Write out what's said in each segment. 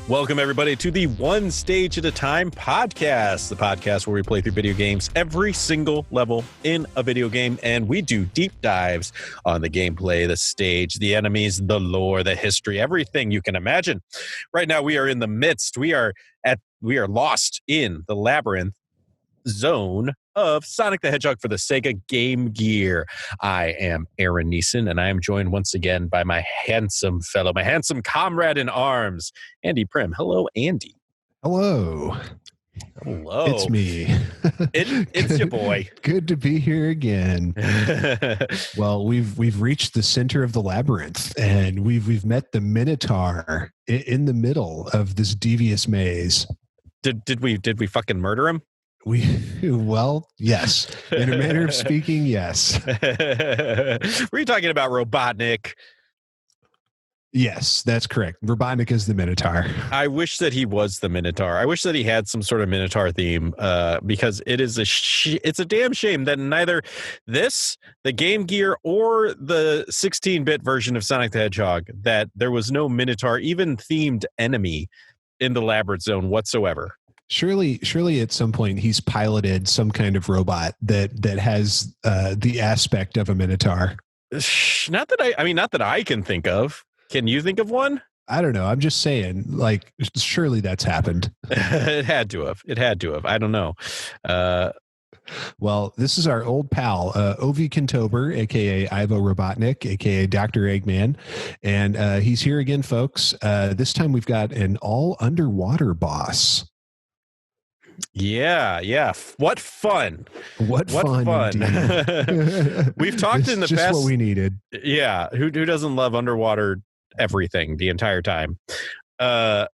Welcome, everybody, to the One Stage at a Time podcast, the podcast where we play through video games every single level in a video game, and we do deep dives on the gameplay, the stage, the enemies, the lore, the history, everything you can imagine. Right now, we are in the midst. We are lost in the Labyrinth Zone of Sonic the Hedgehog for the Sega Game Gear. I am Aaron Neeson, and I am joined once again by my handsome comrade in arms, Andy Prim. Hello, Andy. Hello. It's me. It's your boy. Good to be here again. Well, we've reached the center of the labyrinth, and we've met the Minotaur in the middle of this devious maze. Did we fucking murder him? Well, yes. In a manner of speaking, yes. Were you talking about Robotnik? Yes, that's correct. Robotnik is the Minotaur. I wish that he was the Minotaur. I wish that he had some sort of Minotaur theme, because it is it's a damn shame that neither the Game Gear, or the 16-bit version of Sonic the Hedgehog, that there was no Minotaur, even themed enemy in the Labyrinth Zone whatsoever. Surely at some point he's piloted some kind of robot that has the aspect of a Minotaur. Not that I can think of. Can you think of one? I don't know. I'm just saying, like, surely that's happened. It had to have. I don't know. Well, this is our old pal, Ovi Kintober, a.k.a. Ivo Robotnik, a.k.a. Dr. Eggman. And he's here again, folks. This time we've got an all-underwater boss. Yeah. What fun. What fun. We've talked in the just past. What we needed. Yeah. Who doesn't love underwater everything the entire time?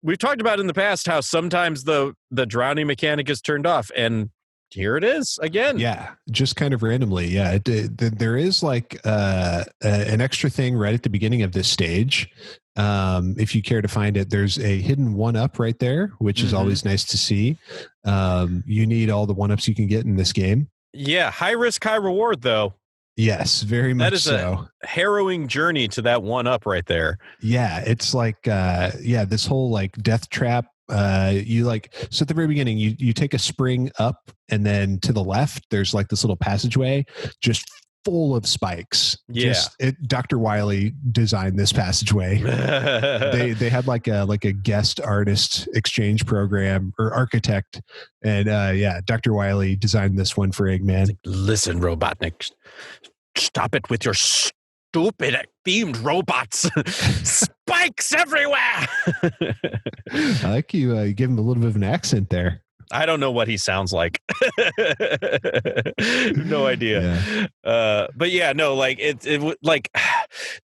We've talked about in the past how sometimes the drowning mechanic is turned off, and here it is again. Yeah, just kind of randomly. Yeah, there is like an extra thing right at the beginning of this stage. If you care to find it, there's a hidden 1-up right there, which is always nice to see. You need all the 1-ups you can get in this game. Yeah, high risk, high reward, though. Yes, very much so. That is a harrowing journey to that 1-up right there. Yeah, it's like this whole like death trap. So at the very beginning, you take a spring up, and then to the left there's like this little passageway just full of spikes. Yeah. Dr. Wily designed this passageway. they had like a guest artist exchange program or architect, and Dr. Wily designed this one for Eggman. Listen, Robotnik, stop it with your stupid themed robots. Spikes everywhere. I like you give him a little bit of an accent there. I don't know what he sounds like. No idea. Yeah. But yeah, no, like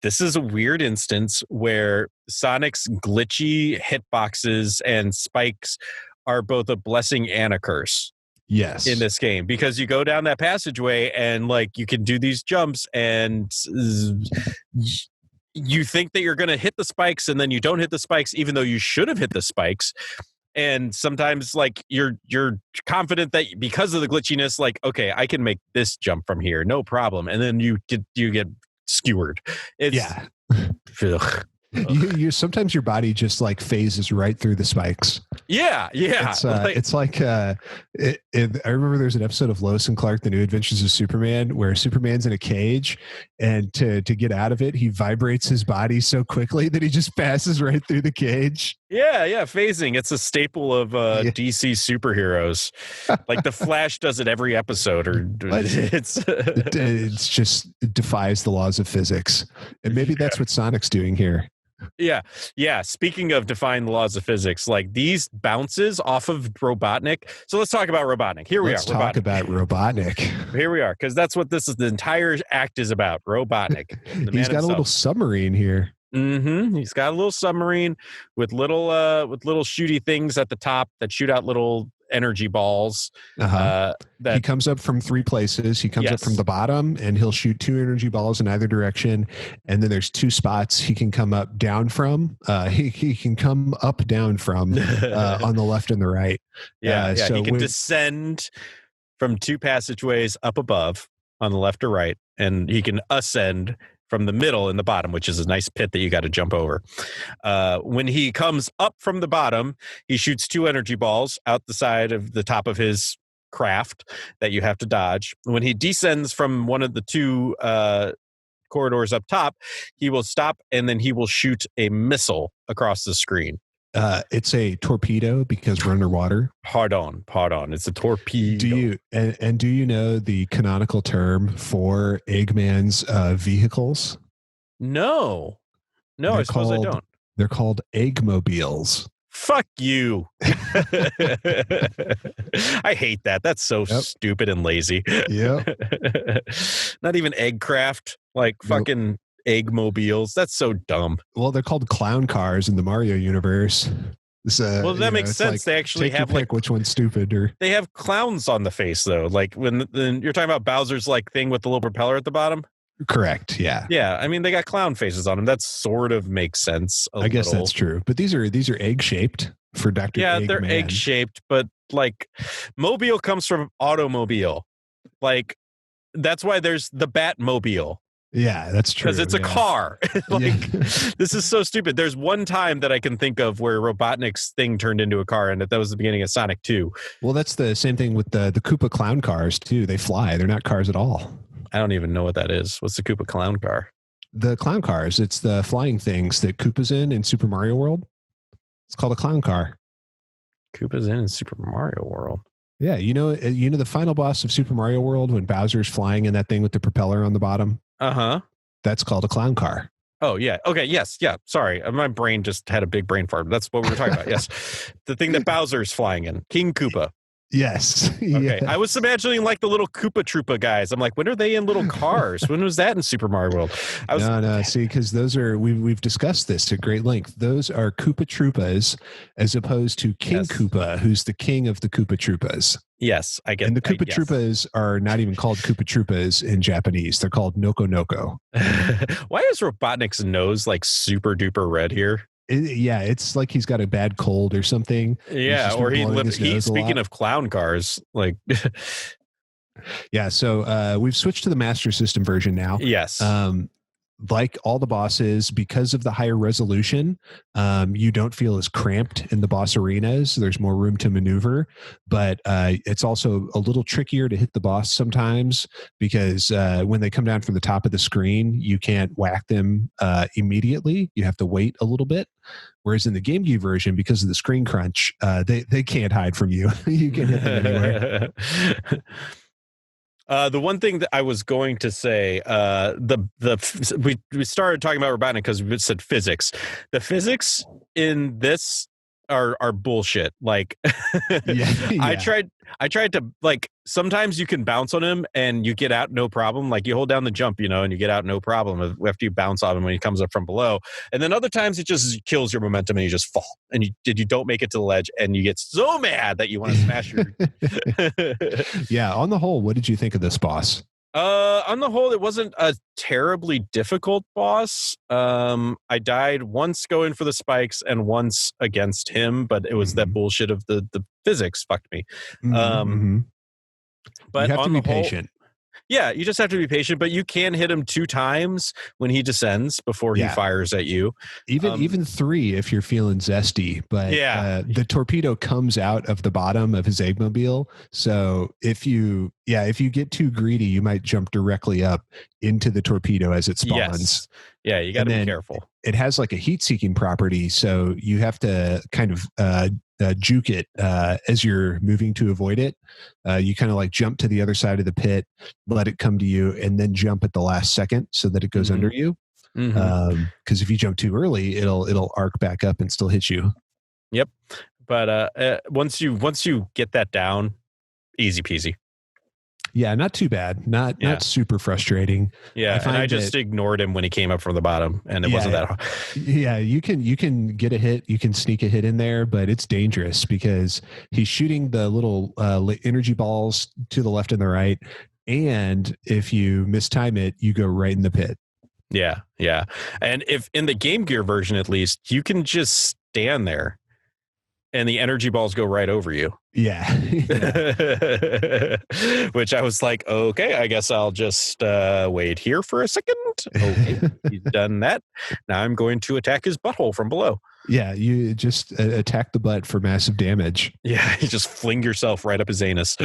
this is a weird instance where Sonic's glitchy hitboxes and spikes are both a blessing and a curse. Yes. In this game, because you go down that passageway and like you can do these jumps, and you think that you're going to hit the spikes, and then you don't hit the spikes, even though you should have hit the spikes. And sometimes like you're confident that because of the glitchiness, like, okay, I can make this jump from here, no problem. And then you get skewered. Yeah. You sometimes your body just like phases right through the spikes. Yeah. It's like I remember there's an episode of Lois and Clark: The New Adventures of Superman where Superman's in a cage, and to get out of it, he vibrates his body so quickly that he just passes right through the cage. Yeah, phasing. It's a staple of DC superheroes. Like the Flash does it every episode, or it's just, it defies the laws of physics, and maybe that's what Sonic's doing here. Yeah. Speaking of defying the laws of physics, like these bounces off of Robotnik. So let's talk about Robotnik. Let's talk about Robotnik. Here we are, because that's what the entire act is about. Robotnik. He's got a little submarine here. He's got a little submarine with little shooty things at the top that shoot out little energy balls. He comes up from 3 places. He comes up from the bottom, and he'll shoot 2 energy balls in either direction. And then there's 2 spots he can come up down from. He can come up down from on the left and the right. So he can descend from 2 passageways up above on the left or right, and he can ascend from the middle in the bottom, which is a nice pit that you got to jump over. When he comes up from the bottom, he shoots 2 energy balls out the side of the top of his craft that you have to dodge. When he descends from one of the 2 corridors up top, he will stop and then he will shoot a missile across the screen. It's a torpedo because we're underwater. Pardon. It's a torpedo. Do you know the canonical term for Eggman's vehicles? No, I suppose I don't. They're called Eggmobiles. Fuck you. I hate that. That's so stupid and lazy. Yep. Not even Eggcraft, like fucking Eggmobiles. That's so dumb. Well, they're called clown cars in the Mario universe. Well, that makes sense. Like, they actually have pick which one's stupid, or they have clowns on the face though. Like when you're talking about Bowser's like thing with the little propeller at the bottom. Correct. Yeah. Yeah. I mean, they got clown faces on them. That sort of makes sense. I guess that's true. But these are egg shaped for Dr. Yeah, Eggman. they're egg shaped, but like mobile comes from automobile. Like that's why there's the Batmobile. Yeah, that's true. Because it's a car. This is so stupid. There's one time that I can think of where Robotnik's thing turned into a car, and that was the beginning of Sonic 2. Well, that's the same thing with the Koopa clown cars, too. They fly. They're not cars at all. I don't even know what that is. What's the Koopa clown car? The clown cars. It's the flying things that Koopa's in Super Mario World. It's called a clown car. Koopa's in Super Mario World. Yeah, you know the final boss of Super Mario World when Bowser's flying in that thing with the propeller on the bottom? Uh-huh. That's called a clown car. Oh, yeah. Okay, yes. Yeah, sorry. My brain just had a big brain fart. That's what we were talking about. Yes. The thing that Bowser's flying in. King Koopa. Yes. Okay. Yes. I was imagining like the little Koopa Troopa guys. I'm like, when are they in little cars? When was that in Super Mario World? No. See, because those are we've discussed this at great length. Those are Koopa Troopas as opposed to King Koopa, who's the king of the Koopa Troopas. Yes, I get. And the Koopa Troopas are not even called Koopa Troopas in Japanese. They're called Noko Noko. Why is Robotnik's nose like super duper red here? It's like he's got a bad cold or something. Yeah, or he's speaking of clown cars, like yeah, so we've switched to the Master System version now. Yes. Like all the bosses, because of the higher resolution, you don't feel as cramped in the boss arenas. There's more room to maneuver, but it's also a little trickier to hit the boss sometimes because when they come down from the top of the screen, you can't whack them immediately. You have to wait a little bit. Whereas in the Game Gear version, because of the screen crunch, they can't hide from you. You can hit them anywhere. The one thing that I was going to say, we started talking about Robotnik because we said physics. The physics in this are bullshit. Like, yeah. I tried to, like, sometimes you can bounce on him and you get out no problem. Like, you hold down the jump, and you get out no problem after you bounce on him when he comes up from below. And then other times it just kills your momentum and you just fall and you don't make it to the ledge and you get so mad that you want to smash your. Yeah. On the whole, what did you think of this boss? On the whole, it wasn't a terribly difficult boss. I died once going for the spikes and once against him, but it was that bullshit of the physics fucked me. But you have to be patient. Yeah, you just have to be patient, but you can hit him 2 times when he descends before he fires at you. Even 3 if you're feeling zesty. But the torpedo comes out of the bottom of his Eggmobile. So if you get too greedy, you might jump directly up into the torpedo as it spawns. Yes. Yeah, you got to be careful. It has like a heat-seeking property, so you have to kind of juke it as you're moving to avoid it. You kind of like jump to the other side of the pit, let it come to you, and then jump at the last second so that it goes under you. Because if you jump too early, it'll arc back up and still hit you. Yep. But once you get that down, easy peasy. Yeah, not too bad. Not super frustrating. Yeah, I just ignored him when he came up from the bottom, and it wasn't that hard. Yeah, you can get a hit, you can sneak a hit in there, but it's dangerous because he's shooting the little energy balls to the left and the right, and if you mistime it, you go right in the pit. Yeah. And if in the Game Gear version, at least, you can just stand there and the energy balls go right over you. Yeah. Which I was like, okay, I guess I'll just wait here for a second. Okay, he's done that. Now I'm going to attack his butthole from below. Yeah, you just attack the butt for massive damage. Yeah, you just fling yourself right up his anus.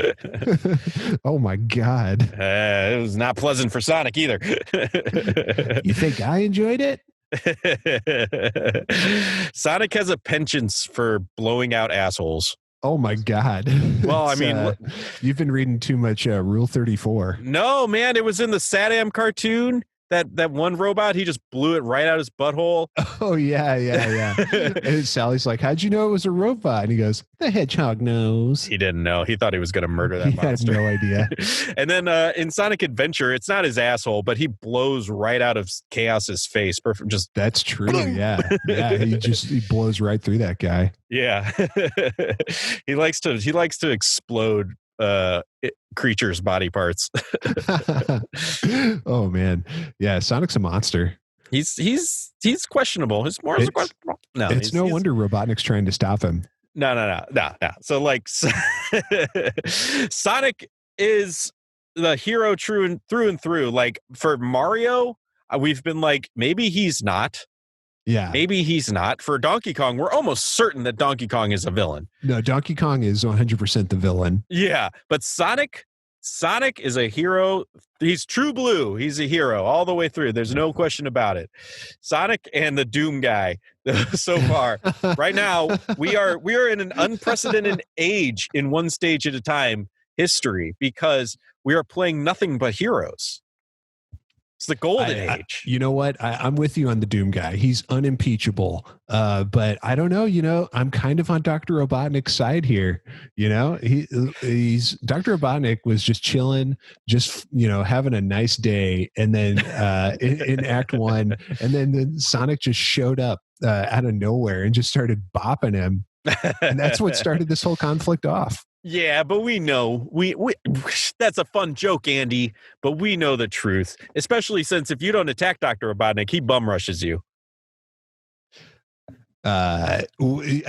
Oh my God. It was not pleasant for Sonic either. You think I enjoyed it? Sonic has a penchant for blowing out assholes. Oh my God. Well, I mean, you've been reading too much Rule 34. No, man, it was in the Saddam cartoon. That one robot, he just blew it right out his butthole. Oh, yeah. And Sally's like, how'd you know it was a robot? And he goes, the hedgehog knows. He didn't know. He thought he was going to murder that monster. He had no idea. And then in Sonic Adventure, it's not his asshole, but he blows right out of Chaos's face. Perfect. Just that's true. Yeah. He blows right through that guy. Yeah. He likes to explode creatures' body parts. Oh man, yeah. Sonic's a monster. He's questionable. His morals are questionable. No, it's no wonder Robotnik's trying to stop him. No. So like, Sonic is the hero through and through. Like for Mario, we've been like, maybe he's not. Yeah. Maybe he's not. For Donkey Kong, we're almost certain that Donkey Kong is a villain. No, Donkey Kong is 100% the villain. Yeah, but Sonic is a hero. He's true blue. He's a hero all the way through. There's no question about it. Sonic and the Doom guy so far. Right now, we are in an unprecedented age in one stage at a time history because we are playing nothing but heroes. It's the golden age. You know what? I'm with you on the Doom guy. He's unimpeachable. But I don't know. I'm kind of on Dr. Robotnik's side here. He's Dr. Robotnik was just chilling, just having a nice day, and then in Act 1, and then Sonic just showed up out of nowhere and just started bopping him, and that's what started this whole conflict off. Yeah, but we know we that's a fun joke, Andy, but we know the truth, especially since if you don't attack Dr. Robotnik, he bum rushes you. I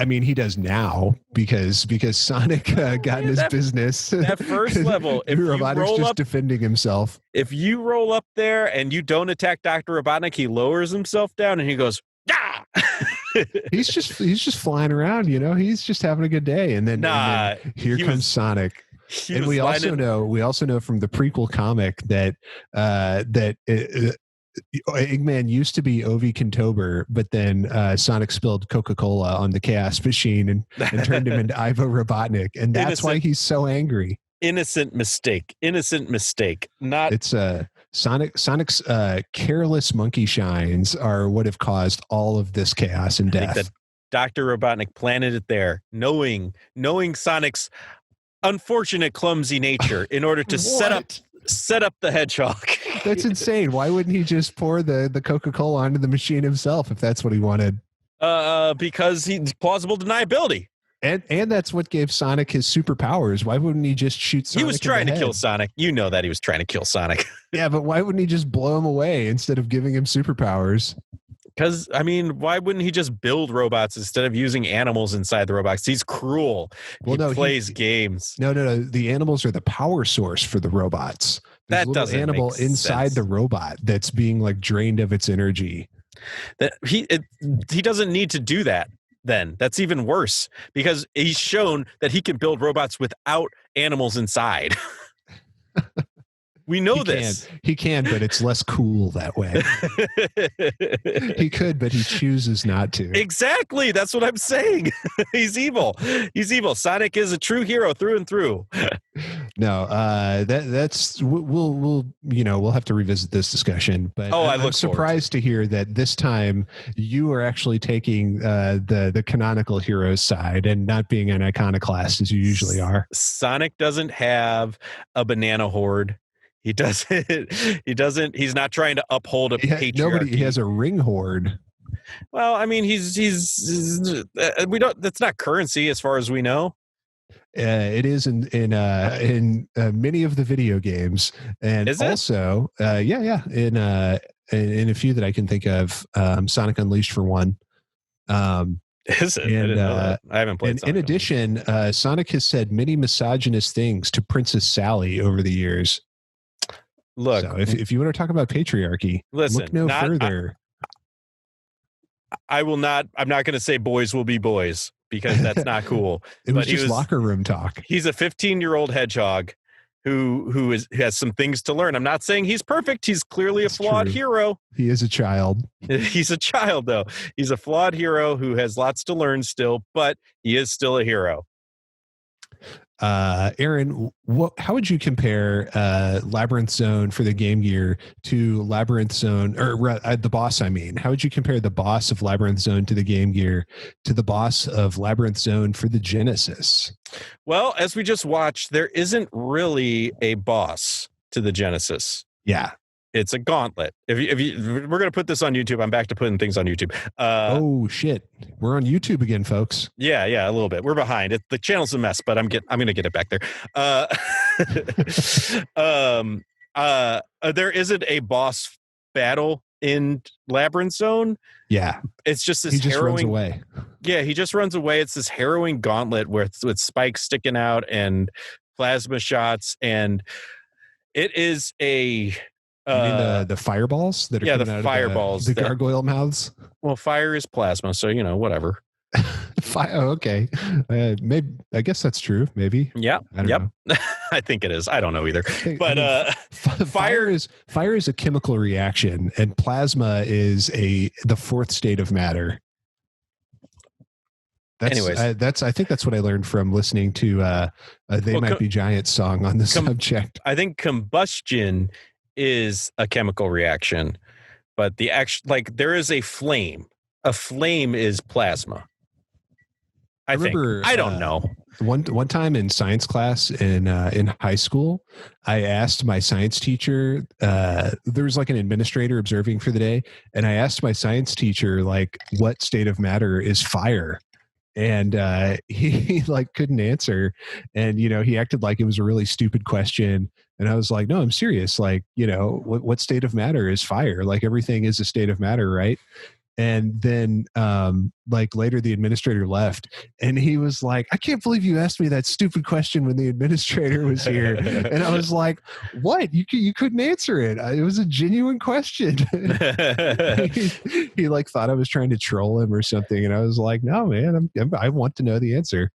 mean, he does now because Sonic got in his business. That first level, if Robotnik's just defending himself. If you roll up there and you don't attack Dr. Robotnik, he lowers himself down and he goes, "Ah!" he's just flying around, he's just having a good day, and then here comes Sonic. And we also know from the prequel comic that Eggman used to be Ovi Kentober, but then Sonic spilled Coca-Cola on the Chaos Machine and turned him into Ivo Robotnik, and that's why he's so angry. Innocent mistake. Not it's Sonic's careless monkey shines are what have caused all of this chaos and death. That Dr. Robotnik planted it there, knowing Sonic's unfortunate clumsy nature in order to set up the hedgehog. That's insane. Why wouldn't he just pour the Coca-Cola onto the machine himself if that's what he wanted? Because he's plausible deniability. And that's what gave Sonic his superpowers. Why wouldn't he just shoot Sonic? He was trying to kill Sonic. You know that he was trying to kill Sonic. Yeah, but why wouldn't he just blow him away instead of giving him superpowers? Because, I mean, why wouldn't he just build robots instead of using animals inside the robots? He's cruel. He plays games. No. The animals are the power source for the robots. There's that doesn't animal make inside sense. The robot that's being drained of its energy. That he doesn't need to do that. Then that's even worse because he's shown that he can build robots without animals inside. We know this. He can, but it's less cool that way. He could, but he chooses not to. Exactly. That's what I'm saying. He's evil. Sonic is a true hero through and through. No, that's we'll have to revisit this discussion. But I'm surprised to hear that this time you are actually taking the canonical hero's side and not being an iconoclast as you usually are. Sonic doesn't have a banana horde. He doesn't. He's not trying to uphold a patriarchy. He has a ring horde. Well, I mean, we don't. That's not currency, as far as we know. It is in many of the video games, and also, in a few that I can think of, Sonic Unleashed for one. Is it? I And didn't know that. I haven't played and Sonic. in addition, Sonic has said many misogynist things to Princess Sally over the years. Look, so if you want to talk about patriarchy, listen, look no further. I will not. I'm not going to say boys will be boys because that's not cool. It was but just locker room talk. He's a 15-year-old hedgehog who has some things to learn. I'm not saying he's perfect. He's clearly a flawed hero. He is a child. He's a child, though. He's a flawed hero who has lots to learn still, but he is still a hero. Aaron, how would you compare Labyrinth Zone for the Game Gear to Labyrinth Zone, or the boss? I mean, how would you compare the boss of Labyrinth Zone to the Game Gear to the boss of Labyrinth Zone for the Genesis? Well, as we just watched, there isn't really a boss to the Genesis. Yeah. It's a gauntlet. If we're going to put this on YouTube, I'm back to putting things on YouTube. Oh shit, we're on YouTube again, folks. Yeah, a little bit. We're behind. The channel's a mess, but I'm going to get it back there. There isn't a boss battle in Labyrinth Zone. Yeah, it's just this. He just runs away. Yeah, he just runs away. It's this harrowing gauntlet with spikes sticking out and plasma shots, and it is a. You mean the fireballs that are coming out fireballs, of the gargoyle mouths? Well, fire is plasma, so whatever. Okay, maybe I guess that's true. Maybe. Yeah. Yep. I think it is. I don't know either. But fire is a chemical reaction, and plasma is the fourth state of matter. I think that's what I learned from listening to They Might Be Giants song on the subject. I think combustion is a chemical reaction, but there is a flame. A flame is plasma. I don't know. One time in science class in high school, I asked my science teacher. There was an administrator observing for the day, and I asked my science teacher what state of matter is fire. And he couldn't answer, and he acted like it was a really stupid question. And I was like, no, I'm serious. What state of matter is fire? Everything is a state of matter, right? And then later the administrator left, and he was like, I can't believe you asked me that stupid question when the administrator was here. And I was like, what? You couldn't answer it. It was a genuine question. he thought I was trying to troll him or something. And I was like, no, man, I want to know the answer.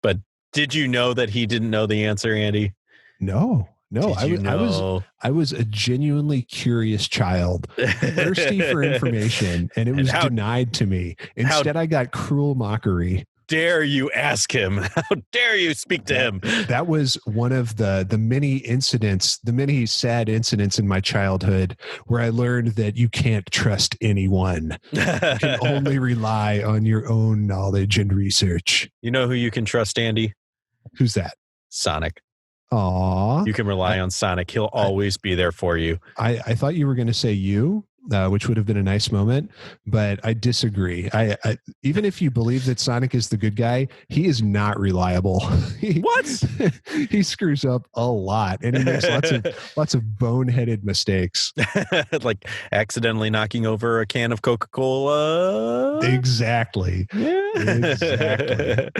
But did you know that he didn't know the answer, Andy? No, I was a genuinely curious child, thirsty for information, and it was denied to me. Instead, I got cruel mockery. Dare you ask him? How dare you speak to him? That was one of the many sad incidents in my childhood where I learned that you can't trust anyone. You can only rely on your own knowledge and research. You know who you can trust, Andy? Who's that? Sonic. Aww. You can rely on Sonic. He'll always be there for you. I thought you were going to say you, which would have been a nice moment, but I disagree. I even if you believe that Sonic is the good guy, he is not reliable. What? He screws up a lot, and he makes lots of boneheaded mistakes. Like accidentally knocking over a can of Coca-Cola. Exactly. Exactly.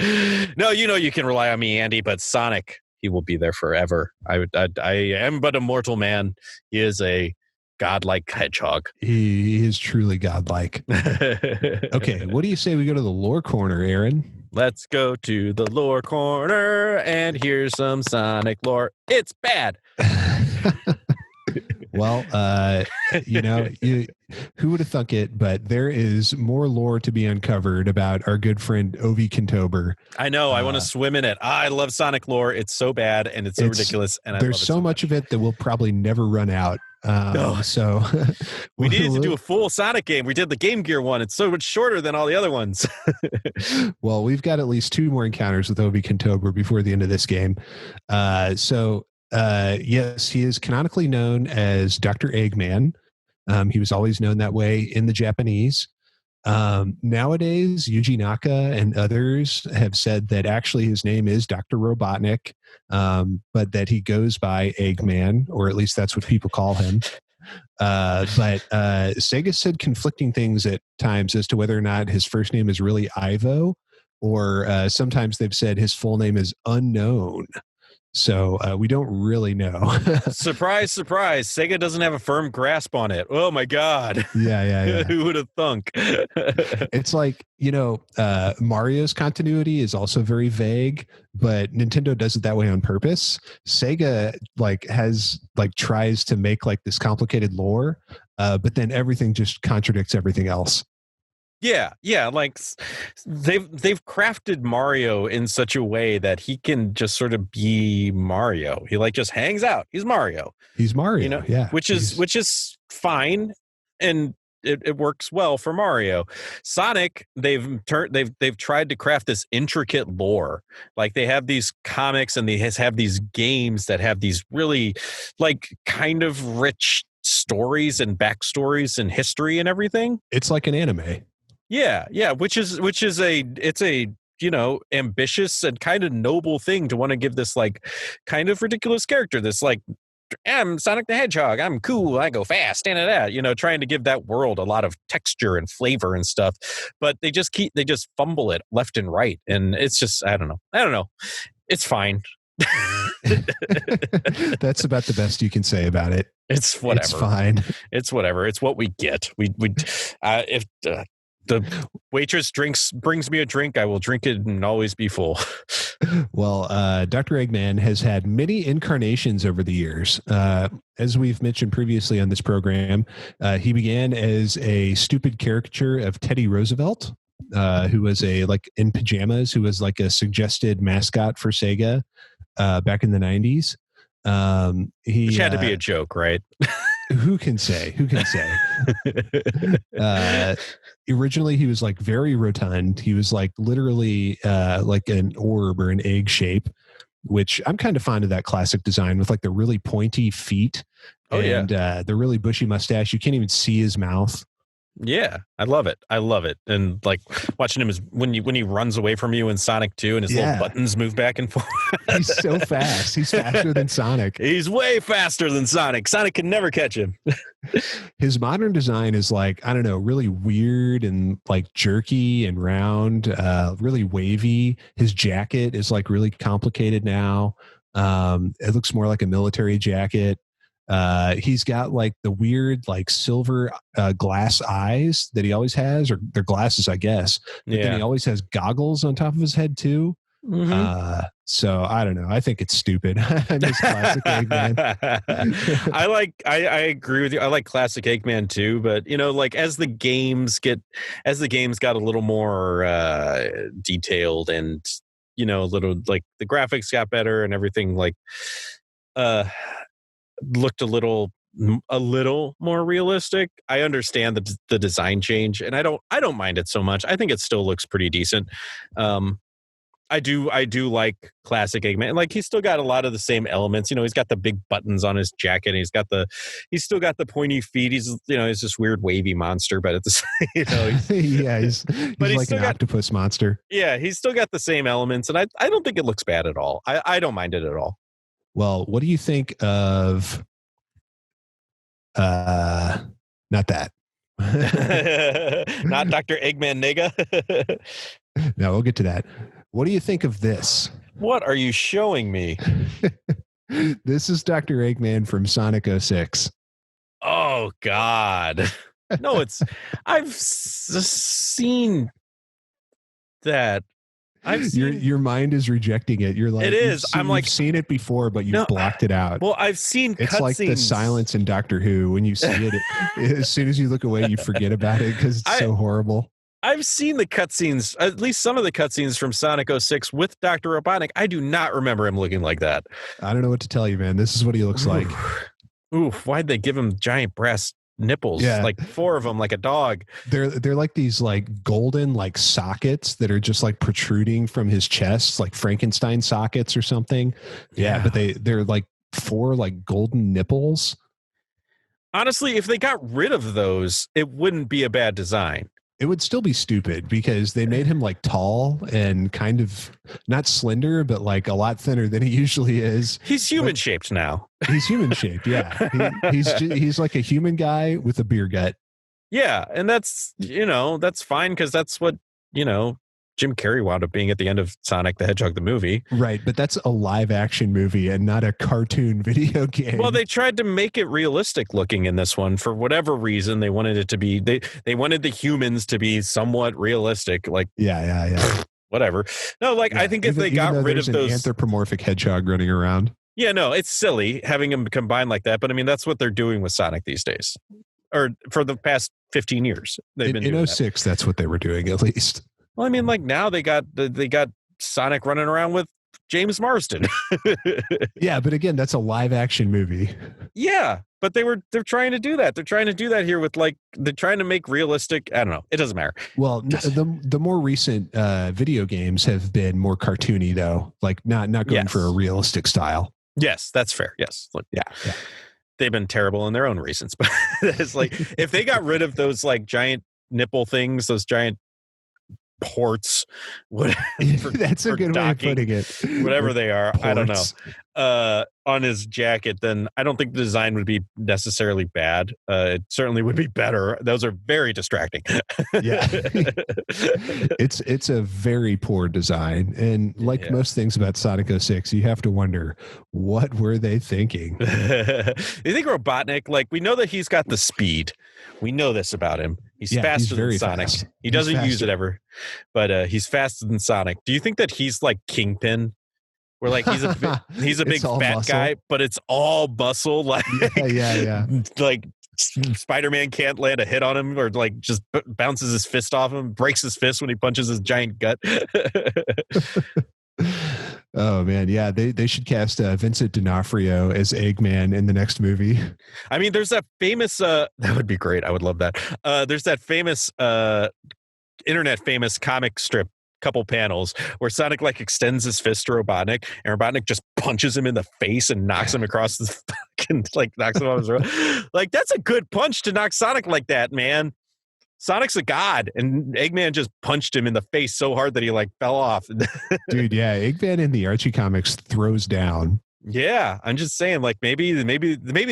No, you can rely on me, Andy, but Sonic, he will be there forever. I am but a mortal man. He is a godlike hedgehog. He is truly godlike. Okay, what do you say we go to the lore corner, Aaron? Let's go to the lore corner, and here's some Sonic lore. It's bad. Well, who would have thunk it? But there is more lore to be uncovered about our good friend Ovi Kintober. I know. I want to swim in it. I love Sonic lore. It's so bad and it's so ridiculous. And there's so much of it that we'll probably never run out. So we needed to do a full Sonic game. We did the Game Gear one. It's so much shorter than all the other ones. Well, we've got at least 2 more encounters with Ovi Kintober before the end of this game. Yes, he is canonically known as Dr. Eggman. He was always known that way in the Japanese. Nowadays, Yuji Naka and others have said that actually his name is Dr. Robotnik, but that he goes by Eggman, or at least that's what people call him. But Sega said conflicting things at times as to whether or not his first name is really Ivo, or sometimes they've said his full name is unknown. So we don't really know. Surprise, surprise. Sega doesn't have a firm grasp on it. Oh, my God. Yeah. Who would have thunk? It's like, Mario's continuity is also very vague, but Nintendo does it that way on purpose. Sega tries to make like this complicated lore, but then everything just contradicts everything else. Yeah, like they've crafted Mario in such a way that he can just sort of be Mario. He like just hangs out. He's Mario. He's Mario, yeah. Which is fine, and it works well for Mario. Sonic, they've tried to craft this intricate lore. Like they have these comics and they have these games that have these really like kind of rich stories and backstories and history and everything. It's like an anime. Yeah, which is a ambitious and kind of noble thing to want to give this like kind of ridiculous character, this like, I'm Sonic the Hedgehog, I'm cool, I go fast, and trying to give that world a lot of texture and flavor and stuff. But they just fumble it left and right, and it's just I don't know. It's fine. That's about the best you can say about it. It's whatever. It's fine. It's whatever. It's what we get. If the waitress brings me a drink, I will drink it and always be full. Well, Dr. Eggman has had many incarnations over the years. As we've mentioned previously on this program, he began as a stupid caricature of Teddy Roosevelt, who was in pajamas, who was like a suggested mascot for Sega back in the 90s. Which had to be a joke, right? Who can say? Originally, he was like very rotund. He was like literally like an orb or an egg shape, which I'm kind of fond of that classic design with like the really pointy feet the really bushy mustache. You can't even see his mouth. Yeah, I love it. And like watching him when he runs away from you in Sonic 2 and his little buttons move back and forth. He's so fast. He's faster than Sonic. He's way faster than Sonic. Sonic can never catch him. His modern design is like, I don't know, really weird and like jerky and round, really wavy. His jacket is like really complicated now. It looks more like a military jacket. He's got like the weird like silver glass eyes that he always has, or they're glasses, I guess. But then he always has goggles on top of his head too. Mm-hmm. So I don't know. I think it's stupid. I miss classic Eggman. I agree with you. I like classic Eggman too, but like as the games got a little more detailed and a little like the graphics got better and everything like looked a little more realistic. I understand the design change, and I don't mind it so much. I think it still looks pretty decent. I do like classic Eggman. Like he's still got a lot of the same elements. He's got the big buttons on his jacket. And he's still got the pointy feet. He's this weird wavy monster, but at the he's like an octopus monster. Yeah, he's still got the same elements, and I don't think it looks bad at all. I don't mind it at all. Well, what do you think of not that? Not Dr. Eggman Nega? No, we'll get to that. What do you think of this? What are you showing me? This is Dr. Eggman from Sonic 06. Oh, God. No, I've seen that. Your mind is rejecting it. You're like, it is. You've seen it before, but you've blocked it out. Well, I've seen it's like the silence in Doctor Who. When you see it, as soon as you look away, you forget about it because it's so horrible. I've seen the cutscenes, at least some of the cutscenes from Sonic 06 with Dr. Robotnik. I do not remember him looking like that. I don't know what to tell you, man. This is what he looks like. Oof, why'd they give him giant brass nipples? Yeah. Like 4 of them, like a dog. They're like these like golden like sockets that are just like protruding from his chest, like Frankenstein sockets or something. Yeah, but they're like 4 like golden nipples. Honestly, if they got rid of those, it wouldn't be a bad design. It would still be stupid because they made him like tall and kind of not slender, but like a lot thinner than he usually is. He's human shaped now. He's human shaped. Yeah. He's like a human guy with a beer gut. Yeah. And that's, that's fine because that's what, Jim Carrey wound up being at the end of Sonic the Hedgehog, the movie. Right. But that's a live action movie and not a cartoon video game. Well, they tried to make it realistic looking in this one for whatever reason. They wanted it to be, they wanted the humans to be somewhat realistic. Like, yeah. Whatever. No, like, I think if they got rid of those anthropomorphic hedgehog running around. Yeah, no, it's silly having them combined like that. But I mean, that's what they're doing with Sonic these days, or for the past 15 years. They've been in 06. That's what they were doing, at least. Well, I mean, like now they got Sonic running around with James Marsden. Yeah, but again, that's a live action movie. Yeah, but they're trying to do that. They're trying to do that here with they're trying to make realistic. I don't know. It doesn't matter. Well, the more recent video games have been more cartoony though, like not going for a realistic style. Yes, that's fair. Yes. Look, yeah. They've been terrible in their own reasons, but it's like if they got rid of those like giant nipple things, those giant ports, that's a good docking, way of putting it. Whatever they are, ports. I don't know. On his jacket, then I don't think the design would be necessarily bad. It certainly would be better. Those are very distracting. Yeah, it's a very poor design, and like most things about Sonic 06, you have to wonder what were they thinking. You think Robotnik? Like we know that he's got the speed. We know this about him. He's faster than Sonic. Fast. He doesn't use it ever, but he's faster than Sonic. Do you think that he's like Kingpin? Where like he's a big fat muscle guy, but it's all muscle. Like yeah. Like Spider-Man can't land a hit on him, or like just bounces his fist off him, breaks his fist when he punches his giant gut. Oh man, yeah, they should cast Vincent D'Onofrio as Eggman in the next movie. I mean, there's that famous that would be great. I would love that. There's that famous internet famous comic strip couple panels where Sonic like extends his fist to Robotnik and Robotnik just punches him in the face and knocks him across the fucking knocks him off his road. Like that's a good punch to knock Sonic like that, man. Sonic's a god, and Eggman just punched him in the face so hard that he like fell off. Dude, yeah, Eggman in the Archie comics throws down. Yeah, I'm just saying, like maybe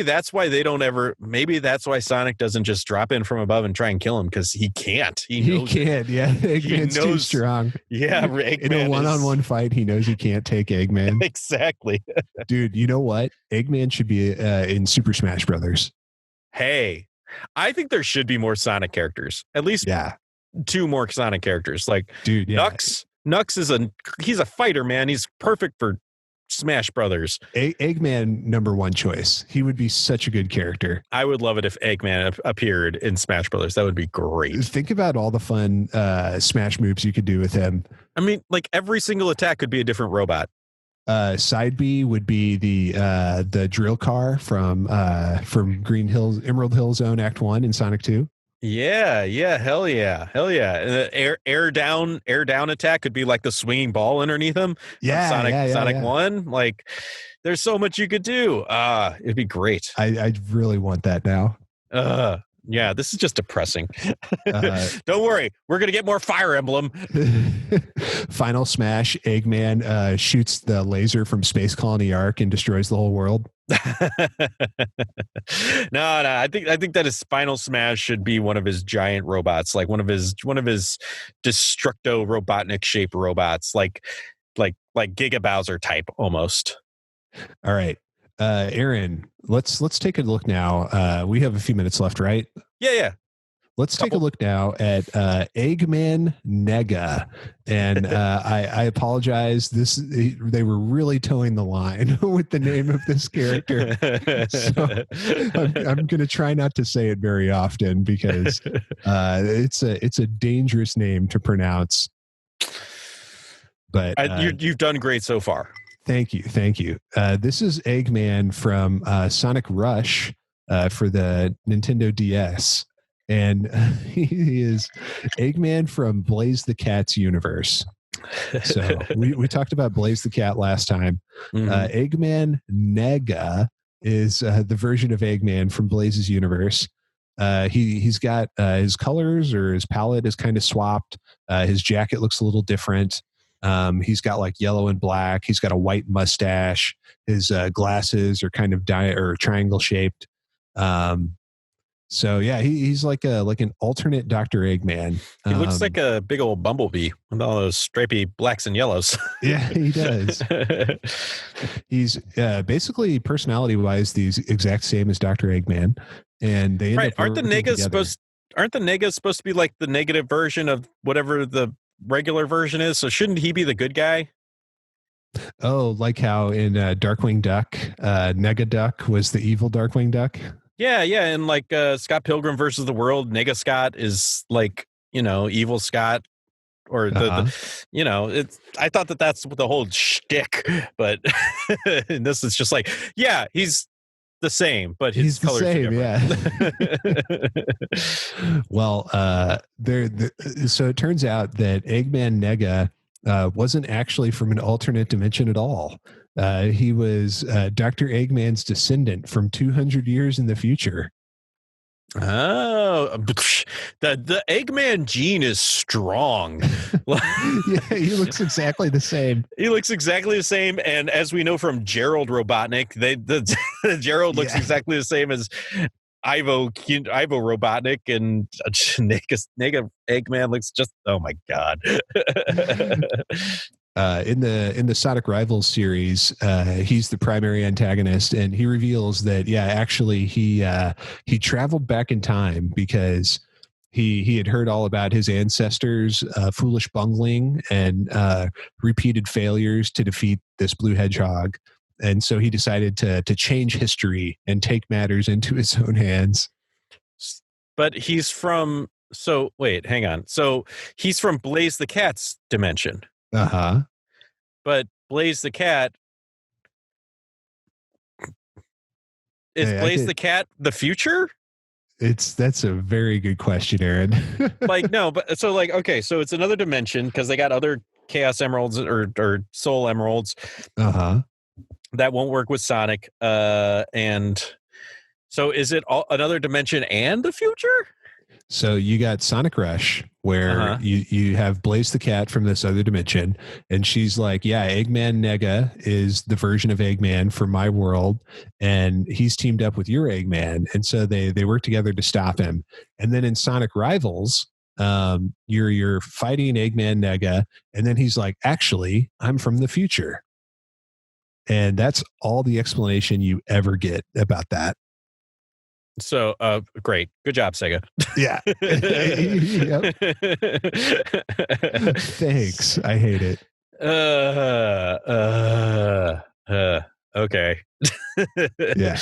that's why they don't ever. Maybe that's why Sonic doesn't just drop in from above and try and kill him because he can't. He can't. Yeah, Eggman's too strong. Yeah, Eggman in a one-on-one fight, he knows he can't take Eggman. Exactly, dude. You know what? Eggman should be in Super Smash Brothers. Hey, I think there should be more Sonic characters. At least 2 more Sonic characters. Like, dude, Nux he's a fighter, man. He's perfect for Smash Brothers. Eggman #1 choice. He would be such a good character. I would love it if Eggman appeared in Smash Brothers. That would be great. Think about all the fun Smash moves you could do with him. I mean, like every single attack could be a different robot. Side B would be the drill car from Green Hills, Emerald Hill Zone Act 1 in Sonic 2. Yeah, hell yeah. And the air down attack could be like the swinging ball underneath him. Sonic 1. Like, there's so much you could do. It'd be great. I really want that now. Yeah, this is just depressing. Don't worry, we're gonna get more Fire Emblem. Final Smash, Eggman shoots the laser from Space Colony Arc and destroys the whole world. No, I think that his Final Smash should be one of his giant robots, like one of his Destructo Robotnik shaped robots, like Giga Bowser type almost. All right. Aaron, let's take a look now. We have a few minutes left, right? Yeah. Let's take a look now at Eggman Nega, and I apologize. They were really towing the line with the name of this character. So I'm going to try not to say it very often because it's a dangerous name to pronounce. But you've done great so far. Thank you. This is Eggman from Sonic Rush for the Nintendo DS. And he is Eggman from Blaze the Cat's universe. So we talked about Blaze the Cat last time. Mm-hmm. Eggman Nega is the version of Eggman from Blaze's universe. He's got his colors or his palette is kind of swapped. His jacket looks a little different. He's got like yellow and black. He's got a white mustache. His glasses are kind of or triangle shaped. So yeah, he's like an alternate Dr. Eggman. He looks like a big old bumblebee with all those stripy blacks and yellows. Yeah, he does. He's basically personality wise the exact same as Dr. Eggman, and they end up aren't the Negas supposed to be like the negative version of whatever the regular version is? So shouldn't he be the good guy? Oh, like how in Darkwing Duck, Nega Duck was the evil Darkwing Duck. Yeah, and like Scott Pilgrim versus the World, Nega Scott is like, evil Scott, or the it's. I thought that's the whole shtick, but this is just like, yeah, he's the same, but his colors are different. Yeah. Well, so it turns out that Eggman Nega wasn't actually from an alternate dimension at all. He was Dr. Eggman's descendant from 200 years in the future. Oh, the Eggman gene is strong. Yeah, he looks exactly the same. And as we know from Gerald Robotnik, Gerald looks exactly the same as Ivo Robotnik, and Nega Eggman looks just, oh my God. In the Sonic Rivals series, he's the primary antagonist, and he reveals that actually he traveled back in time because he had heard all about his ancestors' foolish bungling and repeated failures to defeat this blue hedgehog, and so he decided to change history and take matters into his own hands. But he's from hang on. So he's from Blaze the Cat's dimension. But Blaze the Cat the Cat the future? That's a very good question, Aaron. No, but so okay, so it's another dimension because they got other Chaos Emeralds or Soul Emeralds. That won't work with Sonic. And so is it another dimension and the future? So you got Sonic Rush, where you have Blaze the Cat from this other dimension, and she's like, Eggman Nega is the version of Eggman from my world, and he's teamed up with your Eggman, and so they work together to stop him. And then in Sonic Rivals, you're fighting Eggman Nega, and then he's like, actually, I'm from the future. And that's all the explanation you ever get about that. So, great. Good job, Sega. Yeah. Thanks. I hate it. Okay. Yeah.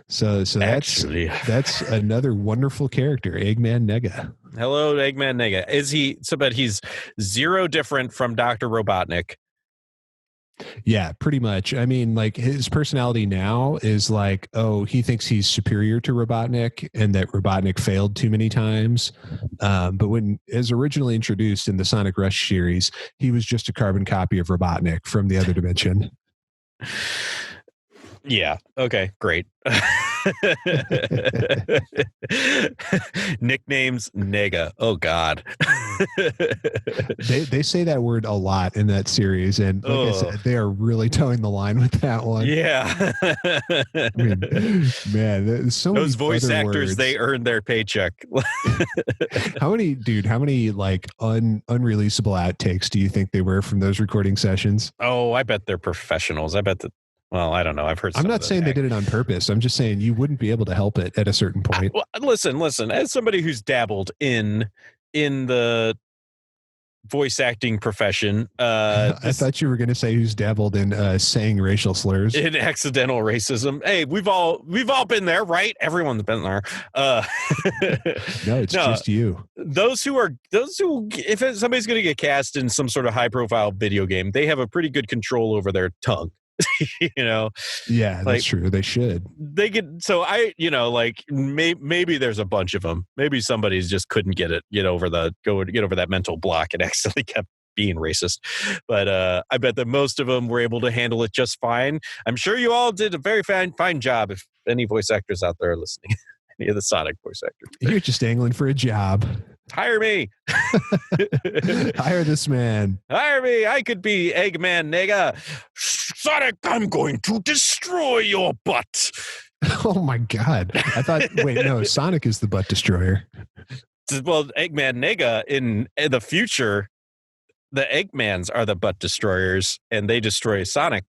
So that's another wonderful character, Eggman Nega. Hello, Eggman Nega. But he's zero different from Dr. Robotnik. Yeah, pretty much. I mean, like his personality now is like, he thinks he's superior to Robotnik and that Robotnik failed too many times. But when as originally introduced in the Sonic Rush series, he was just a carbon copy of Robotnik from the other dimension. Yeah. Okay, great. Nicknames Nega. Oh God. They say that word a lot in that series, and like I said, they are really towing the line with that one. Yeah. I mean, man, so those voice actors, words. They earned their paycheck. How many like unreleasable outtakes do you think they were from those recording sessions? Oh, I bet they're professionals. I bet that. Well, I don't know. I've heard. I'm not saying they did it on purpose. I'm just saying you wouldn't be able to help it at a certain point. Listen. As somebody who's dabbled in the voice acting profession, I thought you were going to say who's dabbled in saying racial slurs, in accidental racigism. Hey, we've all been there, right? Everyone's been there. No, it's just you. Those who if somebody's going to get cast in some sort of high profile video game, they have a pretty good control over their tongue. Yeah, that's true. They should. They get maybe there's a bunch of them. Maybe somebody's just couldn't get over that mental block and accidentally kept being racist. But I bet that most of them were able to handle it just fine. I'm sure you all did a very fine job. If any voice actors out there are listening. any of the Sonic voice actors. You're just angling for a job. Hire me. Hire this man. Hire me. I could be Eggman Nega. Sonic, I'm going to destroy your butt. Oh my God. I thought, wait, no, Sonic is the butt destroyer. Well, Eggman Nega in the future, the Eggmans are the butt destroyers, and they destroy Sonic.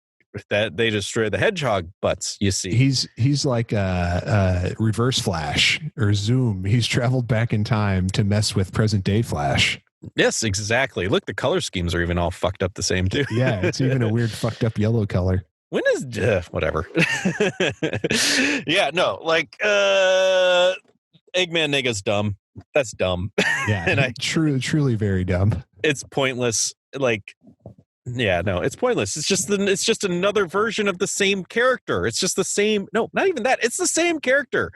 That they destroy the Hedgehog butts. You see, he's like a Reverse Flash or Zoom. He's traveled back in time to mess with present day Flash. Yes, exactly. Look, the color schemes are even all fucked up the same too. Yeah, it's even a weird fucked up yellow color. When is whatever? Yeah, no, like Eggman Nega's dumb. That's dumb. Yeah, and truly very dumb. It's pointless. Like, yeah, no, it's pointless. It's just another version of the same character. It's just the same. No, not even that. It's the same character.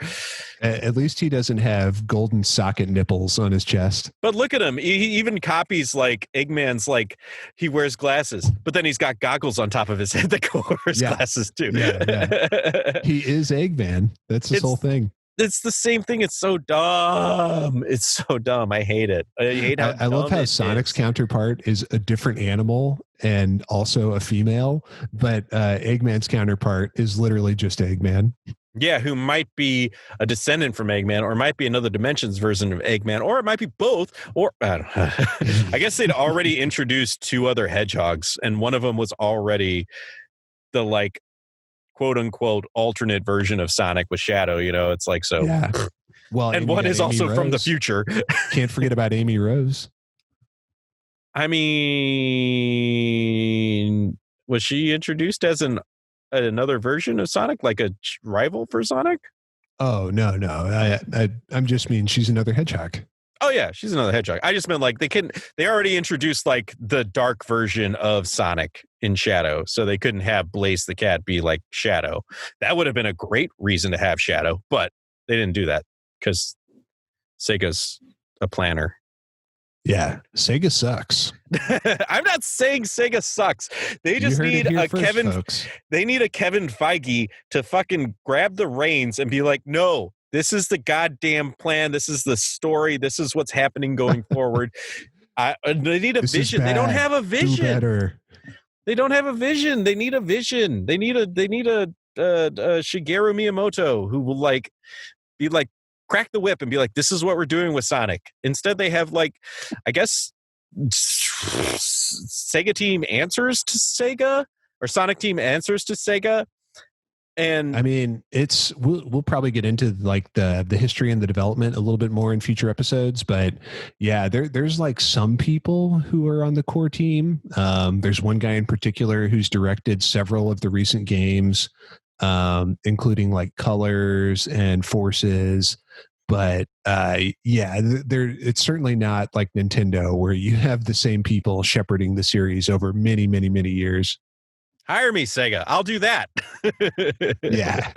At least he doesn't have golden socket nipples on his chest. But look at him. He even copies like Eggman's. Like he wears glasses, but then he's got goggles on top of his head that go over his glasses too. Yeah. He is Eggman. That's his whole thing. It's the same thing. It's so dumb. It's so dumb. I hate it. I hate how I love how Sonic's counterpart is a different animal and also a female, but Eggman's counterpart is literally just Eggman. Yeah, who might be a descendant from Eggman, or might be another Dimensions version of Eggman, or it might be both. Or I guess they'd already introduced two other hedgehogs, and one of them was already the like quote unquote alternate version of Sonic with Shadow. You know, it's like so. Yeah. Well, and one is also from the future. Can't forget about Amy Rose. I mean, was she introduced as another version of Sonic, like a rival for Sonic? Oh no, I'm just mean she's another hedgehog. Oh yeah, she's another hedgehog. I just meant like they already introduced like the dark version of Sonic in Shadow, so they couldn't have Blaze the cat be like Shadow. That would have been a great reason to have Shadow, but they didn't do that because Sega's a planner. Yeah, Sega sucks. I'm not saying Sega sucks. They just need a Kevin. Folks. They need a Kevin Feige to fucking grab the reins and be like, no. This is the goddamn plan. This is the story. This is what's happening going forward. They need a vision. They don't have a vision. Do better. They don't have a vision. They need a vision. They need a Shigeru Miyamoto who will like be like crack the whip and be like, this is what we're doing with Sonic. Instead, they have like, I guess, Sega Team answers to Sega or Sonic Team answers to Sega. And I mean, we'll probably get into like the history and the development a little bit more in future episodes, but yeah, there's like some people who are on the core team. There's one guy in particular who's directed several of the recent games, including like Colors and Forces. But it's certainly not like Nintendo where you have the same people shepherding the series over many, many, many years. Hire me, Sega. I'll do that. Yeah.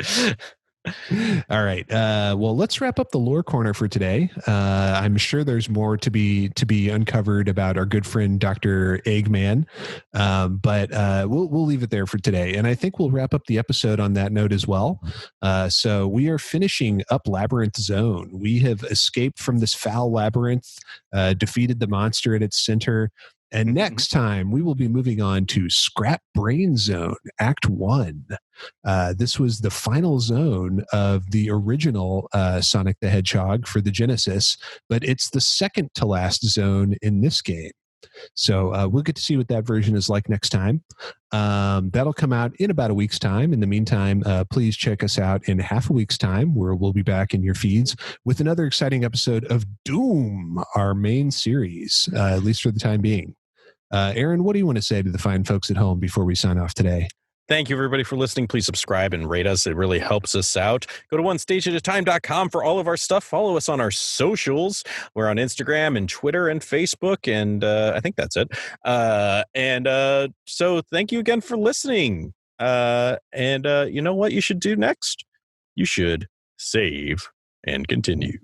All right. Well, let's wrap up the lore corner for today. I'm sure there's more to be uncovered about our good friend Dr. Eggman, but we'll leave it there for today. And I think we'll wrap up the episode on that note as well. So we are finishing up Labyrinth Zone. We have escaped from this foul labyrinth, defeated the monster at its center. And next time, we will be moving on to Scrap Brain Zone, Act 1. This was the final zone of the original Sonic the Hedgehog for the Genesis, but it's the second to last zone in this game. So we'll get to see what that version is like next time. That'll come out in about a week's time. In the meantime, please check us out in half a week's time, where we'll be back in your feeds with another exciting episode of Doom, our main series, at least for the time being. Aaron, what do you want to say to the fine folks at home before we sign off today? Thank you, everybody, for listening. Please subscribe and rate us. It really helps us out. Go to onestageatatime.com for all of our stuff. Follow us on our socials. We're on Instagram and Twitter and Facebook, and I think that's it. So thank you again for listening. You know what you should do next? You should save and continue.